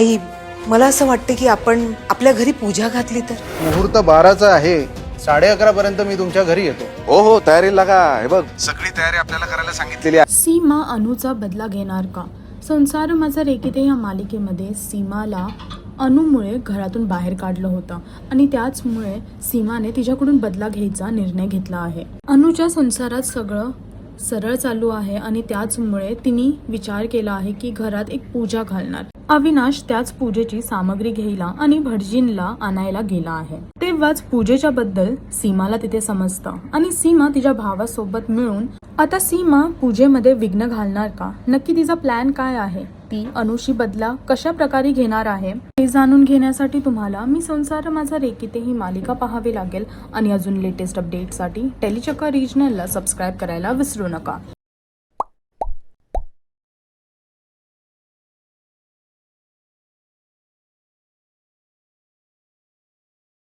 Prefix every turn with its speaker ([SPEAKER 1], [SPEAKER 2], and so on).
[SPEAKER 1] आई, मला असं वाटतं की आपण आपल्या घरी पूजा घातली तर.
[SPEAKER 2] मुहूर्त 12चा आहे, 11:30 पर्यंत मी तुमच्या घरी येतो.
[SPEAKER 3] हो हो, तयारी लागा. हे बघ, सगळी तयारी आपल्याला करायला सांगितलेली आहे.
[SPEAKER 4] सीमा अनुचा बदला घेणार का? संसार माझा रेकिते या मालिकेमध्ये सीमाला अनुमुळे घरातून बाहेर काढलं होतं आणि त्याचमुळे सीमाने तिच्याकडून बदला घ्यायचा निर्णय घेतला आहे. अनुच्या संसारात सगळं सरळ चालू आहे आणि त्याचमुळे तिने विचार केला आहे की घरात एक पूजा घालणार. अविनाश त्याच पूजेची सामग्री घ्यायला आणि भटजींना आणायला गेला आहे. तेव्हाच पूजेच्या बद्दल सीमाला तिथे समजतं आणि सीमा तिच्या भावासोबत मिळून आता सीमा पूजेमध्ये विघ्न घालणार का? नक्की तिचा प्लॅन काय आहे? ती अनुशी बदला कशा प्रकारे घेणार आहे हे जाणून घेण्यासाठी तुम्हाला मी संसार माझा रेकिते ही मालिका पाहावी लागेल आणि अजून लेटेस्ट अपडेटसाठी टेलीचक्र रिजनलला सबस्क्राईब करायला विसरू नका.